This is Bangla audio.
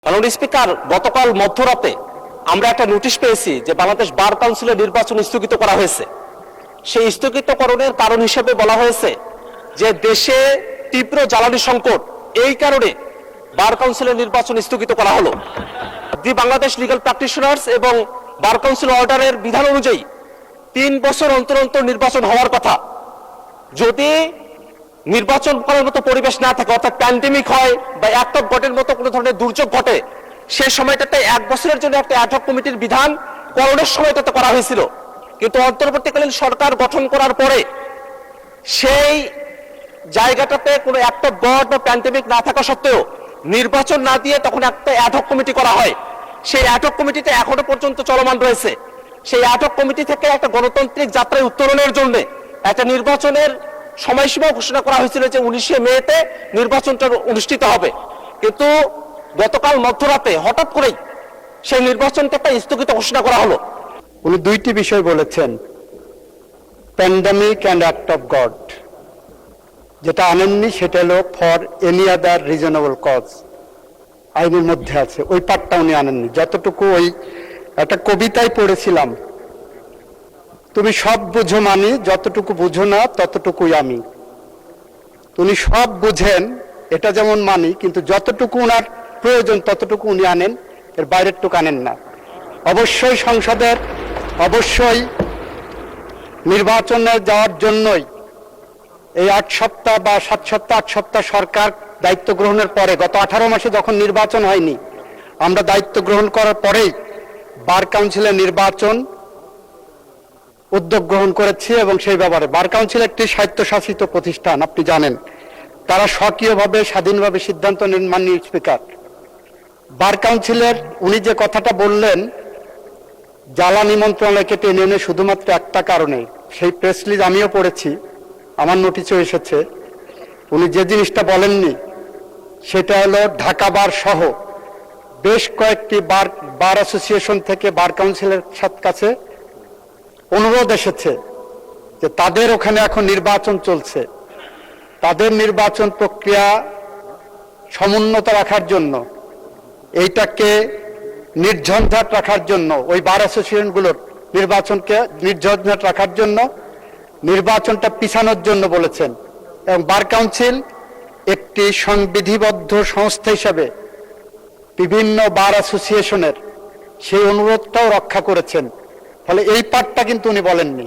মাননীয় স্পিকার, গতকাল মধ্যরাতে আমরা একটা নোটিশ পেয়েছি যে বাংলাদেশ বার কাউন্সিলের নির্বাচন স্থগিত করা হয়েছে। সেই স্থগিতকরণের কারণ হিসেবে বলা হয়েছে যে দেশে তীব্র জ্বালানি সংকট, এই কারণে বার কাউন্সিলের নির্বাচন স্থগিত করা হলো। দি বাংলাদেশ লিগ্যাল প্র্যাকটিশনার্স এবং বার কাউন্সিল অর্ডারের বিধান অনুযায়ী 3 বছর অন্তর অন্তর নির্বাচন হওয়ার কথা। যদি নির্বাচন করার মতো পরিবেশ না থাকে, অর্থাৎ প্যান্ডেমিক হয় বা অ্যাক্ট অফ গডের মতো কোনো ধরনের দুর্যোগ ঘটে, সেই সময়টাতে 1 বছরের জন্য একটা অ্যাডহক কমিটির বিধান করোনার সময়টাতে করা হয়েছিল। কিন্তু অন্তর্বর্তীকালীন সরকার গঠন করার পরে সেই জায়গাটাতে কোনো অ্যাক্ট অফ গড বা প্যান্ডেমিক না থাকা সত্ত্বেও নির্বাচন না দিয়ে তখন একটা অ্যাডহক কমিটি করা হয়। সেই অ্যাডহক কমিটিতে এখনো পর্যন্ত চলমান রয়েছে। সেই অ্যাডহক কমিটি থেকে একটা গণতান্ত্রিক যাত্রায় উত্তরণের জন্য একটা নির্বাচনের সময়সীমা ঘোষণা করা হয়েছিল যে 19শে মেতে নির্বাচনটা অনুষ্ঠিত হবে। কিন্তু গতকাল মধ্যরাতে হঠাৎ করেই সেই নির্বাচনটা স্থগিত ঘোষণা করা হলো। উনি দুইটি বিষয় বলেছেন, pandemic and act of God. যেটা আনেননি সেটা হলো for any other reasonable cause, আইনের মধ্যে আছে, ওই পার্টটা উনি আনেননি। যতটুকু ওই একটা কবিতায় পড়েছিলাম, তুমি সব বুঝো মানি, যতটুকু বুঝো না ততটুকুই আমি। উনি সব বুঝেন, এটা যেমন মানি, কিন্তু যতটুকু ওনার প্রয়োজন ততটুকু উনি আনেন, এর বাইরের টুকু আনেন না। অবশ্যই সংসদের, অবশ্যই নির্বাচনে যাওয়ার জন্যই এই 8 সপ্তাহ বা 7 সপ্তাহ 8 সপ্তাহ সরকার দায়িত্ব গ্রহণের পরে, গত 18 মাসে যখন নির্বাচন হয়নি, আমরা দায়িত্ব গ্রহণ করার পরেই বার কাউন্সিলের নির্বাচন উদ্যোগ গ্রহণ করেছি। এবং সেই ব্যাপারে বার কাউন্সিল একটি স্বায়ত্তশাসিত প্রতিষ্ঠান, আপনি জানেন, তারা স্বকীয়ভাবে স্বাধীনভাবে সিদ্ধান্ত নেন। মাননীয় স্পিকার, বার কাউন্সিলের উনি যে কথাটা বললেন জ্বালানি মন্ত্রণালয়কে টেনে এনে শুধুমাত্র একটা কারণে, সেই প্রেস রিলিজ আমিও পড়েছি, আমার নোটিশও এসেছে। উনি যে জিনিসটা বলেননি সেটা হলো ঢাকা বার সহ বেশ কয়েকটি বার অ্যাসোসিয়েশন থেকে বার কাউন্সিলের কাছে অনুরোধ এসেছে যে তাদের ওখানে এখন নির্বাচন চলছে, তাদের নির্বাচন প্রক্রিয়া সমুন্নত রাখার জন্য, এইটাকে নির্ঝঞ্ঝাট রাখার জন্য, ওই বার অ্যাসোসিয়েশনগুলোর নির্বাচনকে নির্ঝঞ্ঝাট রাখার জন্য নির্বাচনটা পিছানোর জন্য বলেছেন। এবং বার কাউন্সিল একটি সংবিধিবদ্ধ সংস্থা হিসাবে বিভিন্ন বার অ্যাসোসিয়েশনের সেই অনুরোধটাও রক্ষা করেছেন। ফলে এই পার্টটা কিন্তু উনি বলেননি।